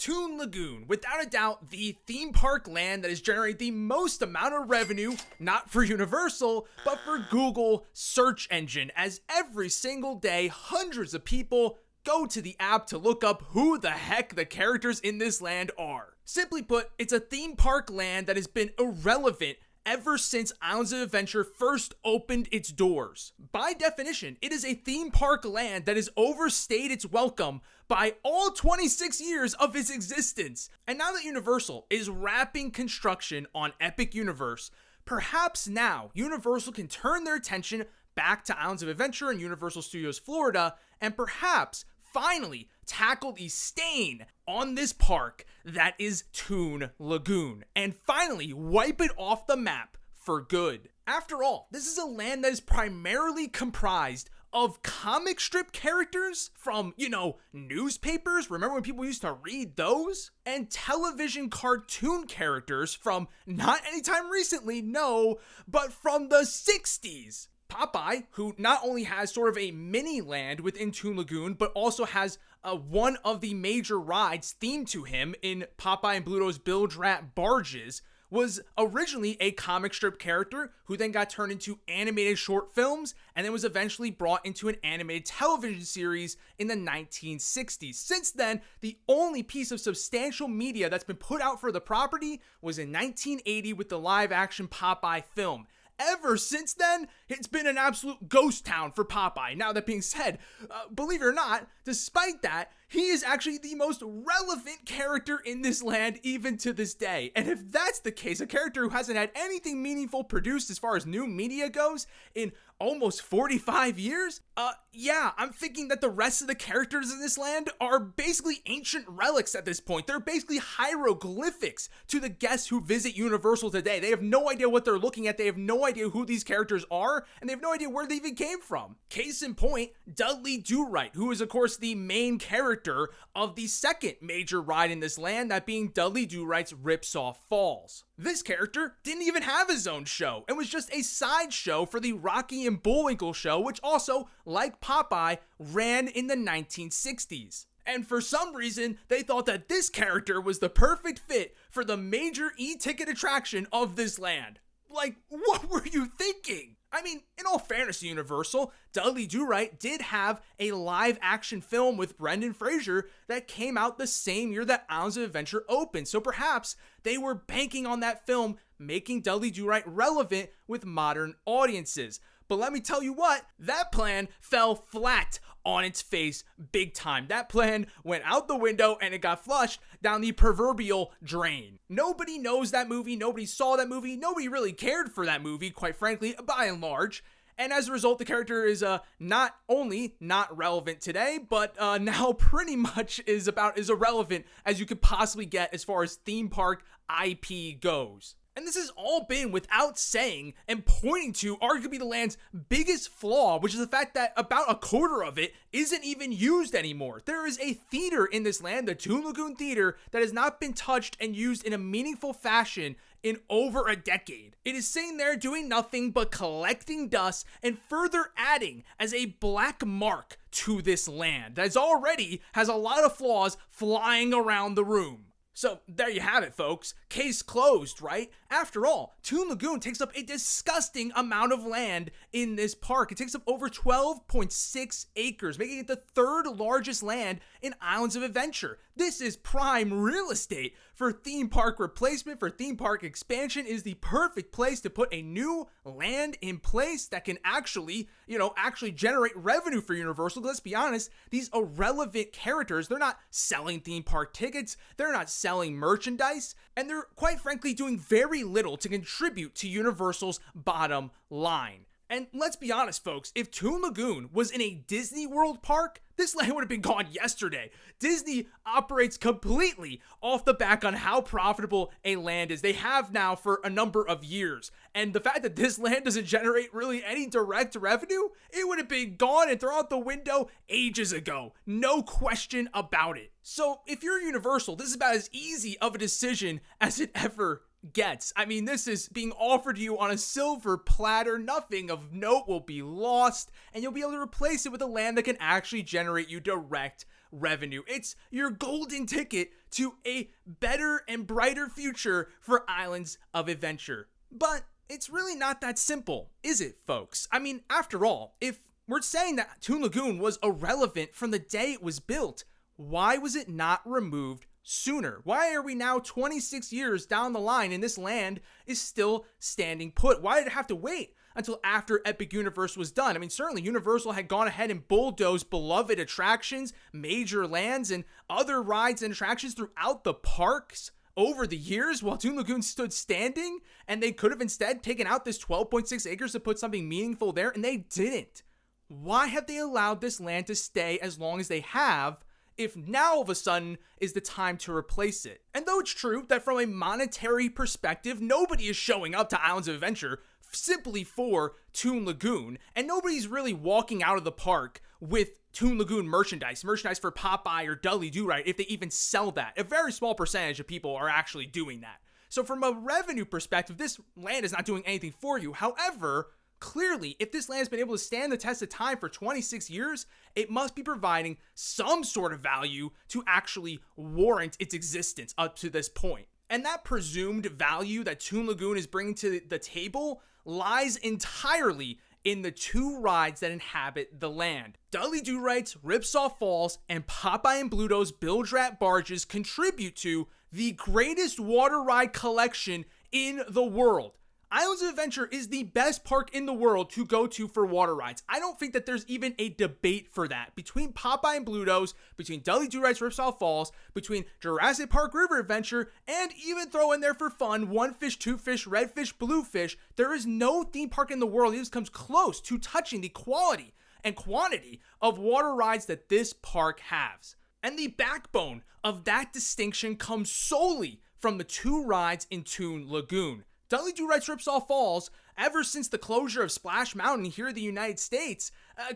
Toon Lagoon, without a doubt the theme park land that has generated the most amount of revenue, not for Universal, but for Google search engine, as every single day hundreds of people go to the app to look up who the heck the characters in this land are. Simply put, it's a theme park land that has been irrelevant ever since Islands of Adventure first opened its doors. By definition, it is a theme park land that has overstayed its welcome by all 26 years of its existence. And now that Universal is wrapping construction on Epic Universe, perhaps now Universal can turn their attention back to Islands of Adventure and Universal Studios Florida, and perhaps finally tackle the stain on this park that is Toon Lagoon, and finally wipe it off the map for good. After all, this is a land that is primarily comprised of comic strip characters from, newspapers. Remember when people used to read those? And television cartoon characters from not anytime recently, no, but from the 60s. Popeye, who not only has sort of a mini land within Toon Lagoon, but also has one of the major rides themed to him in Popeye and Bluto's Bilge-Rat Barges, was originally a comic strip character who then got turned into animated short films and then was eventually brought into an animated television series in the 1960s. Since then, the only piece of substantial media that's been put out for the property was in 1980 with the live-action Popeye film. Ever since then, it's been an absolute ghost town for Popeye. Now, that being said, believe it or not, despite that, he is actually the most relevant character in this land even to this day. And if that's the case, a character who hasn't had anything meaningful produced as far as new media goes in almost 45 years, I'm thinking that the rest of the characters in this land are basically ancient relics at this point. They're basically hieroglyphics to the guests who visit Universal today. They have no idea what they're looking at. They have no idea who these characters are, and they have no idea where they even came from. Case in point, Dudley Do-Right, who is of course the main character of the second major ride in this land, that being Dudley Do-Right's Ripsaw Falls. This character didn't even have his own show and was just a sideshow for the Rocky and Bullwinkle show, which also, like Popeye, ran in the 1960s. And for some reason, they thought that this character was the perfect fit for the major e-ticket attraction of this land. Like, what were you thinking? I mean, in all fairness to Universal, Dudley Do-Right did have a live-action film with Brendan Fraser that came out the same year that Islands of Adventure opened, so perhaps they were banking on that film, making Dudley Do-Right relevant with modern audiences. But let me tell you what, that plan fell flat on its face big time. That plan went out the window and it got flushed down the proverbial drain. Nobody knows that movie, nobody saw that movie, nobody really cared for that movie, quite frankly, by and large. And as a result, the character is not only not relevant today, but now pretty much is about as irrelevant as you could possibly get as far as theme park IP goes. And this has all been without saying and pointing to arguably the land's biggest flaw, which is the fact that about a quarter of it isn't even used anymore. There is a theater in this land, the Toon Lagoon Theater, that has not been touched and used in a meaningful fashion in over a decade. It is sitting there doing nothing but collecting dust and further adding as a black mark to this land that already has a lot of flaws flying around the room. So there you have it, folks. Case closed, right? After all, Toon Lagoon takes up a disgusting amount of land in this park. It takes up over 12.6 acres, making it the third largest land in Islands of Adventure. This is prime real estate for theme park replacement, for theme park expansion. Is the perfect place to put a new land in place that can actually generate revenue for Universal. Let's be honest, these irrelevant characters, they're not selling theme park tickets, they're not selling merchandise, and they're quite frankly doing very little to contribute to Universal's bottom line. And let's be honest, folks, if Toon Lagoon was in a Disney World park, this land would have been gone yesterday. Disney operates completely off the back on how profitable a land is. They have now for a number of years. And the fact that this land doesn't generate really any direct revenue, it would have been gone and thrown out the window ages ago. No question about it. So if you're Universal, this is about as easy of a decision as it ever gets. I mean, this is being offered to you on a silver platter. Nothing of note will be lost, and you'll be able to replace it with a land that can actually generate you direct revenue. It's your golden ticket to a better and brighter future for Islands of Adventure. But it's really not that simple, is it, folks? I mean, after all, if we're saying that Toon Lagoon was irrelevant from the day it was built, why was it not removed sooner? Why are we now 26 years down the line and this land is still standing put? Why did it have to wait until after Epic Universe was done? I mean, certainly Universal had gone ahead and bulldozed beloved attractions, major lands, and other rides and attractions throughout the parks over the years while Toon Lagoon stood standing, and they could have instead taken out this 12.6 acres to put something meaningful there, and they didn't. Why have they allowed this land to stay as long as they have if now all of a sudden is the time to replace it? And though it's true that from a monetary perspective, nobody is showing up to Islands of Adventure simply for Toon Lagoon, and nobody's really walking out of the park with Toon Lagoon merchandise for Popeye or Dudley Do-Right, if they even sell that. A very small percentage of people are actually doing that. So from a revenue perspective, this land is not doing anything for you. However, clearly, if this land has been able to stand the test of time for 26 years, it must be providing some sort of value to actually warrant its existence up to this point. And that presumed value that Toon Lagoon is bringing to the table lies entirely in the two rides that inhabit the land. Dudley Do-Right's Ripsaw Falls and Popeye and Bluto's Bilge-Rat Barges contribute to the greatest water ride collection in the world. Islands of Adventure is the best park in the world to go to for water rides. I don't think that there's even a debate for that. Between Popeye and Bluto's, between Dudley Do-Right's Ripsaw Falls, between Jurassic Park River Adventure, and even throw in there for fun, One Fish, Two Fish, Red Fish, Blue Fish, there is no theme park in the world that even comes close to touching the quality and quantity of water rides that this park has. And the backbone of that distinction comes solely from the two rides in Toon Lagoon. Dudley Do-Right's Ripsaw Falls, ever since the closure of Splash Mountain here in the United States,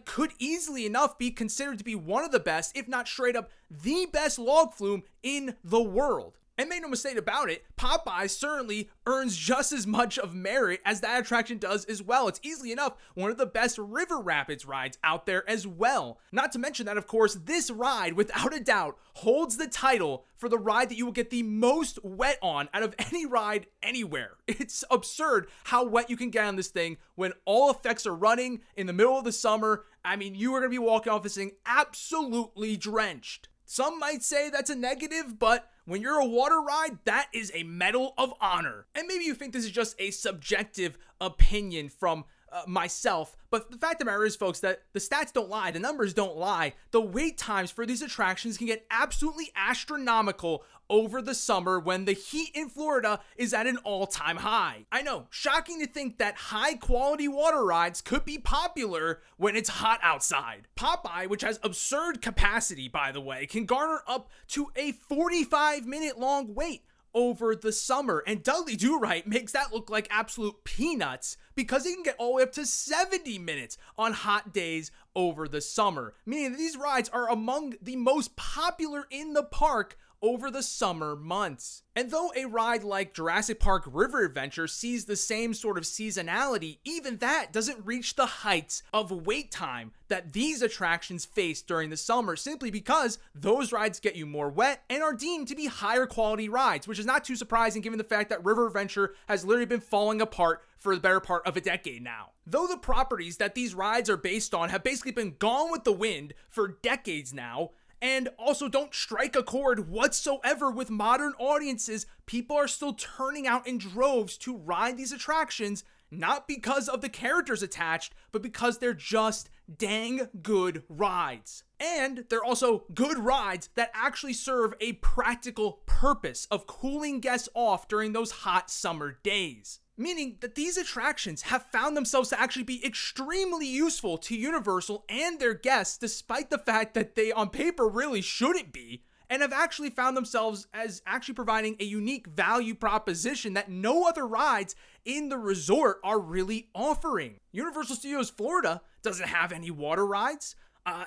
could easily enough be considered to be one of the best, if not straight up the best log flume in the world. And make no mistake about it, Popeye certainly earns just as much of merit as that attraction does as well. It's easily enough one of the best river rapids rides out there as well. Not to mention that, of course, this ride, without a doubt, holds the title for the ride that you will get the most wet on out of any ride anywhere. It's absurd how wet you can get on this thing when all effects are running in the middle of the summer. I mean, you are going to be walking off this thing absolutely drenched. Some might say that's a negative, but when you're a water ride, that is a medal of honor. And maybe you think this is just a subjective opinion from myself, but the fact of the matter is, folks, that the stats don't lie, the numbers don't lie. The wait times for these attractions can get absolutely astronomical over the summer when the heat in Florida is at an all-time high. I know, shocking to think that high-quality water rides could be popular when it's hot outside. Popeye, which has absurd capacity, by the way, can garner up to a 45-minute long wait over the summer, and Dudley Do-Right makes that look like absolute peanuts because he can get all the way up to 70 minutes on hot days over the summer, meaning that these rides are among the most popular in the park over the summer months. And though a ride like Jurassic Park River Adventure sees the same sort of seasonality, even that doesn't reach the heights of wait time that these attractions face during the summer, simply because those rides get you more wet and are deemed to be higher quality rides, which is not too surprising given the fact that River Adventure has literally been falling apart for the better part of a decade now. Though the properties that these rides are based on have basically been gone with the wind for decades now, and also don't strike a chord whatsoever with modern audiences, people are still turning out in droves to ride these attractions, not because of the characters attached, but because they're just dang good rides. And they're also good rides that actually serve a practical purpose of cooling guests off during those hot summer days. Meaning that these attractions have found themselves to actually be extremely useful to Universal and their guests, despite the fact that they on paper really shouldn't be, and have actually found themselves as actually providing a unique value proposition that no other rides in the resort are really offering. Universal Studios Florida doesn't have any water rides.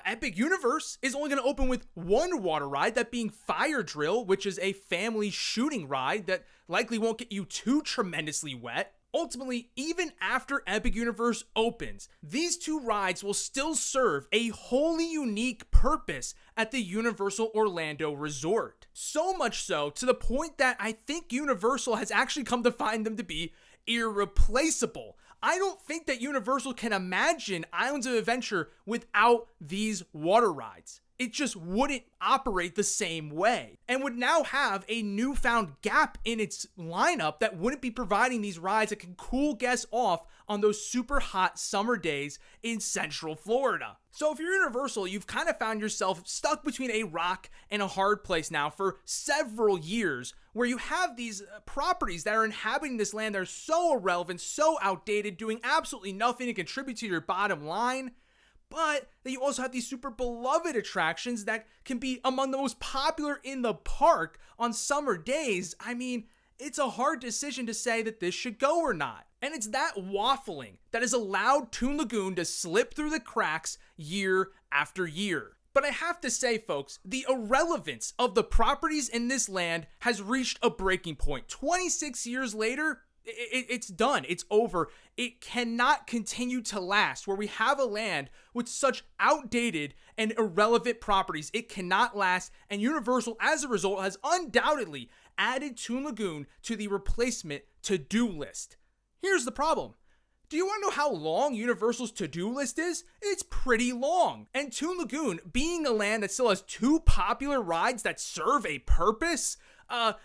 Epic Universe is only going to open with one water ride, that being Fire Drill, which is a family shooting ride that likely won't get you too tremendously wet. Ultimately, even after Epic Universe opens, these two rides will still serve a wholly unique purpose at the Universal Orlando Resort. So much so, to the point that I think Universal has actually come to find them to be irreplaceable. I don't think that Universal can imagine Islands of Adventure without these water rides. It just wouldn't operate the same way, and would now have a newfound gap in its lineup that wouldn't be providing these rides that can cool guests off on those super hot summer days in Central Florida. So if you're Universal, you've kind of found yourself stuck between a rock and a hard place now for several years, where you have these properties that are inhabiting this land that are so irrelevant, so outdated, doing absolutely nothing to contribute to your bottom line. But that you also have these super beloved attractions that can be among the most popular in the park on summer days. I mean, it's a hard decision to say that this should go or not. And it's that waffling that has allowed Toon Lagoon to slip through the cracks year after year. But I have to say, folks, the irrelevance of the properties in this land has reached a breaking point. 26 years later, it's done. It's over. It cannot continue to last where we have a land with such outdated and irrelevant properties. It cannot last, and Universal, as a result, has undoubtedly added Toon Lagoon to the replacement to-do list. Here's the problem. Do you want to know how long Universal's to-do list is? It's pretty long. And Toon Lagoon, being a land that still has two popular rides that serve a purpose,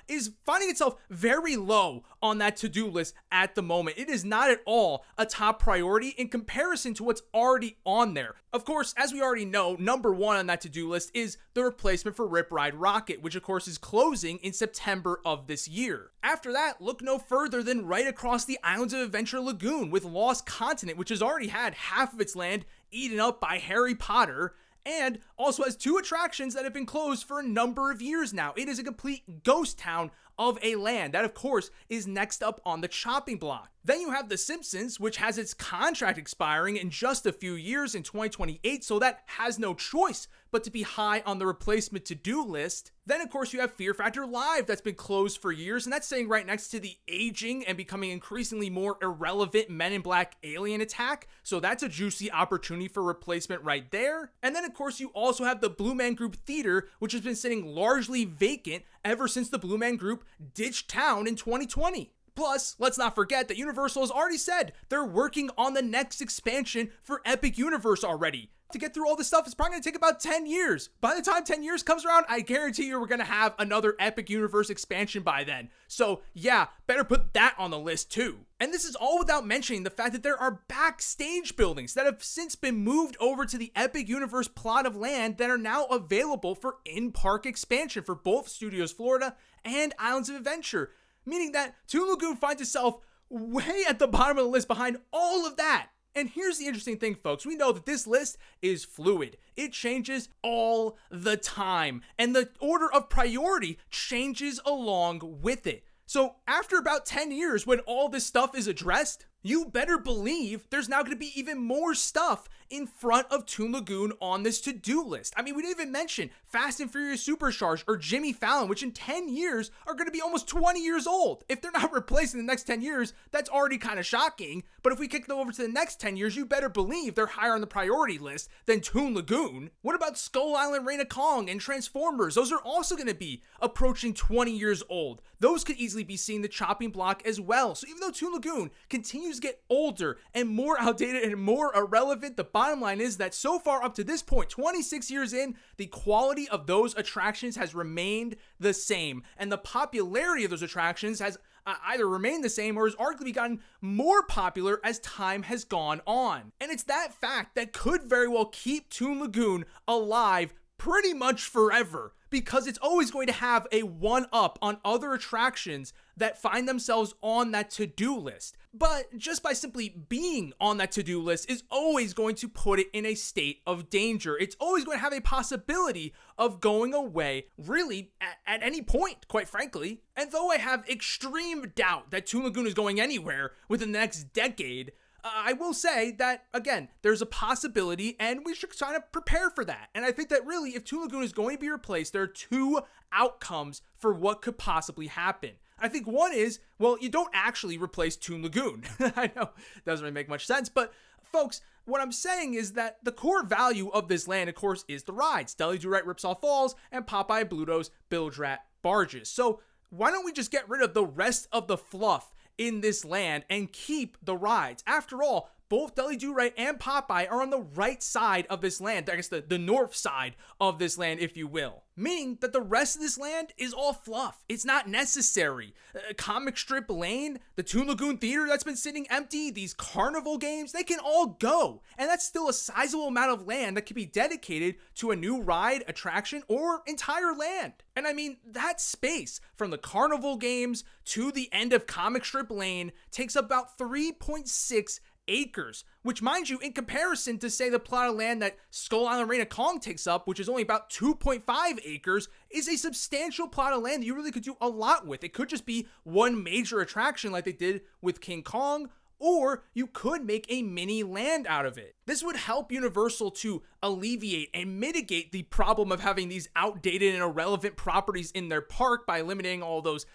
is finding itself very low on that to-do list at the moment. It is not at all a top priority in comparison to what's already on there. Of course, as we already know, number one on that to-do list is the replacement for Rip Ride Rocket, which of course is closing in September of this year. After that, look no further than right across the Islands of Adventure Lagoon with Lost Continent, which has already had half of its land eaten up by Harry Potter, and also has two attractions that have been closed for a number of years now. It is a complete ghost town of a land. That, of course, is next up on the chopping block. Then you have The Simpsons, which has its contract expiring in just a few years in 2028, so that has no choice but to be high on the replacement to-do list. Then, of course, you have Fear Factor Live that's been closed for years, and that's sitting right next to the aging and becoming increasingly more irrelevant Men in Black Alien Attack, so that's a juicy opportunity for replacement right there. And then, of course, you also have the Blue Man Group Theater, which has been sitting largely vacant ever since the Blue Man Group ditched town in 2020. Plus, let's not forget that Universal has already said they're working on the next expansion for Epic Universe already. To get through all this stuff, it's probably going to take about 10 years. By the time 10 years comes around, I guarantee you we're going to have another Epic Universe expansion by then. So yeah, better put that on the list too. And this is all without mentioning the fact that there are backstage buildings that have since been moved over to the Epic Universe plot of land that are now available for in-park expansion for both Studios Florida and Islands of Adventure. Meaning that Toon Lagoon finds itself way at the bottom of the list behind all of that. And here's the interesting thing, folks. We know that this list is fluid. It changes all the time. And the order of priority changes along with it. So after about 10 years, when all this stuff is addressed, you better believe there's now going to be even more stuff in front of Toon Lagoon on this to-do list. I mean, we didn't even mention Fast and Furious Supercharged or Jimmy Fallon, which in 10 years are going to be almost 20 years old. If they're not replaced in the next 10 years, that's already kind of shocking. But if we kick them over to the next 10 years, you better believe they're higher on the priority list than Toon Lagoon. What about Skull Island, Reign of Kong, and Transformers? Those are also going to be approaching 20 years old. Those could easily be seeing the chopping block as well. So even though Toon Lagoon continues to get older and more outdated and more irrelevant, the bottom line is that so far up to this point, 26 years in, the quality of those attractions has remained the same. And the popularity of those attractions has either remained the same or has arguably gotten more popular as time has gone on. And it's that fact that could very well keep Toon Lagoon alive pretty much forever, because it's always going to have a one-up on other attractions that find themselves on that to-do list. But just by simply being on that to-do list is always going to put it in a state of danger. It's always going to have a possibility of going away, really, at any point, quite frankly. And though I have extreme doubt that Toon Lagoon is going anywhere within the next decade, I will say that, again, there's a possibility and we should kind of prepare for that. And I think that really, if Toon Lagoon is going to be replaced, there are two outcomes for what could possibly happen. I think one is, well, you don't actually replace Toon Lagoon. I know it doesn't really make much sense, but folks, what I'm saying is that the core value of this land, of course, is the rides. Dudley Do-Right Ripsaw Falls and Popeye Bluto's Bilge-Rat Barges. So why don't we just get rid of the rest of the fluff in this land and keep the rides? After all, both Dudley Do-Right and Popeye are on the right side of this land. I guess the north side of this land, if you will. Meaning that the rest of this land is all fluff. It's not necessary. Comic Strip Lane, the Toon Lagoon Theater that's been sitting empty, these carnival games, they can all go. And that's still a sizable amount of land that can be dedicated to a new ride, attraction, or entire land. And I mean, that space from the carnival games to the end of Comic Strip Lane takes about 3.6 acres, which, mind you, in comparison to, say, the plot of land that Skull Island Reign of Kong takes up, which is only about 2.5 acres, is a substantial plot of land that you really could do a lot with. It could just be one major attraction like they did with King Kong, or you could make a mini land out of it. This would help Universal to alleviate and mitigate the problem of having these outdated and irrelevant properties in their park by eliminating all those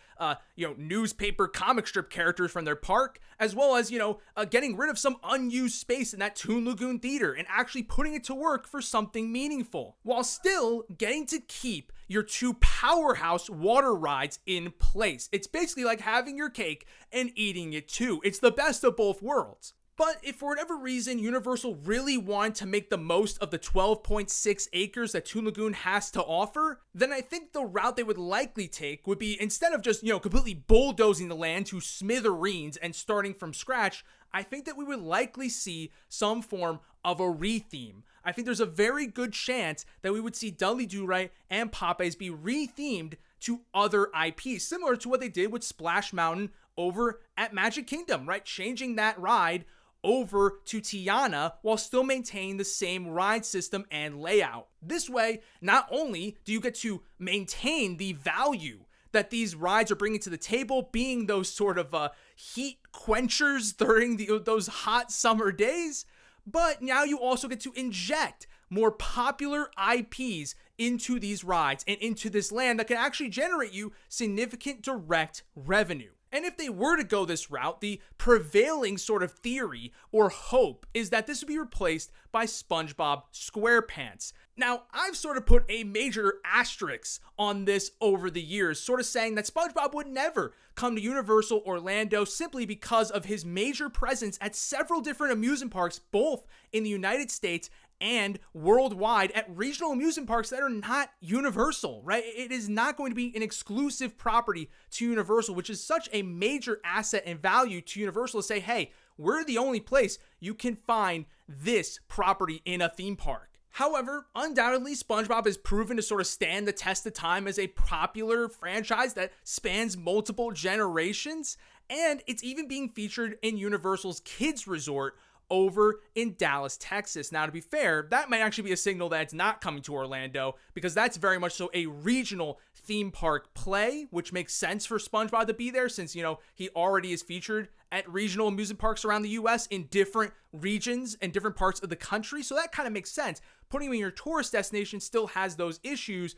newspaper comic strip characters from their park, as well as, getting rid of some unused space in that Toon Lagoon Theater and actually putting it to work for something meaningful, while still getting to keep your two powerhouse water rides in place. It's basically like having your cake and eating it too. It's the best of both worlds. But if for whatever reason Universal really wanted to make the most of the 12.6 acres that Toon Lagoon has to offer, then I think the route they would likely take would be, instead of just, completely bulldozing the land to smithereens and starting from scratch, I think that we would likely see some form of a retheme. I think there's a very good chance that we would see Dudley Do-Right and Popeye's be rethemed to other IPs, similar to what they did with Splash Mountain over at Magic Kingdom, right? Changing that ride over to Tiana while still maintaining the same ride system and layout. This way, not only do you get to maintain the value that these rides are bringing to the table, being those sort of heat quenchers during those hot summer days, but now you also get to inject more popular IPs into these rides and into this land that can actually generate you significant direct revenue. And if they were to go this route, the prevailing sort of theory or hope is that this would be replaced by SpongeBob SquarePants. Now, I've sort of put a major asterisk on this over the years, sort of saying that SpongeBob would never come to Universal Orlando simply because of his major presence at several different amusement parks, both in the United States and worldwide, at regional amusement parks that are not Universal, right? It is not going to be an exclusive property to Universal, which is such a major asset and value to Universal to say, hey, we're the only place you can find this property in a theme park. However, undoubtedly, SpongeBob has proven to sort of stand the test of time as a popular franchise that spans multiple generations, and it's even being featured in Universal's Kids Resort over in Dallas, Texas. Now, to be fair, that might actually be a signal that it's not coming to Orlando, because that's very much so a regional theme park play, which makes sense for SpongeBob to be there since, he already is featured at regional amusement parks around the US in different regions and different parts of the country. So that kind of makes sense. Putting him in your tourist destination still has those issues.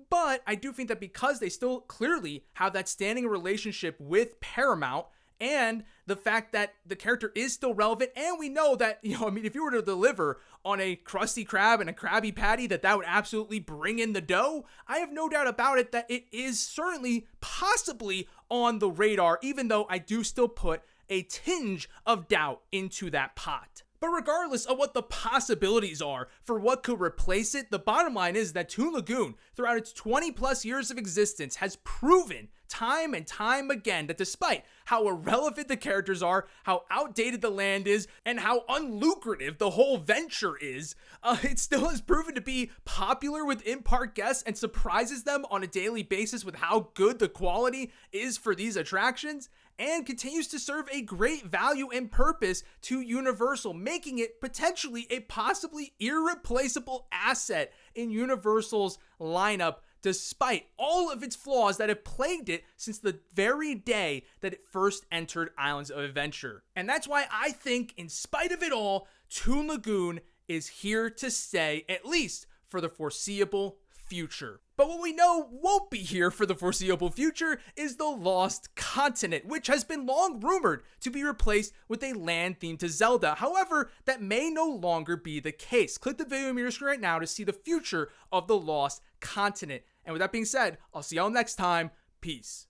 But I do think that because they still clearly have that standing relationship with Paramount, and the fact that the character is still relevant, and we know that, if you were to deliver on a Krusty Krab and a Krabby Patty, that would absolutely bring in the dough, I have no doubt about it that it is certainly possibly on the radar, even though I do still put a tinge of doubt into that pot. But regardless of what the possibilities are for what could replace it, the bottom line is that Toon Lagoon, throughout its 20 plus years of existence, has proven time and time again that despite how irrelevant the characters are, how outdated the land is, and how unlucrative the whole venture is, it still has proven to be popular with in-park guests and surprises them on a daily basis with how good the quality is for these attractions, and continues to serve a great value and purpose to Universal, making it potentially a possibly irreplaceable asset in Universal's lineup despite all of its flaws that have plagued it since the very day that it first entered Islands of Adventure. And that's why I think, in spite of it all, Toon Lagoon is here to stay, at least for the foreseeable future. But what we know won't be here for the foreseeable future is the Lost Continent, which has been long rumored to be replaced with a land themed to Zelda. However, that may no longer be the case. Click the video on your screen right now to see the future of the Lost Continent. And with that being said, I'll see y'all next time. Peace.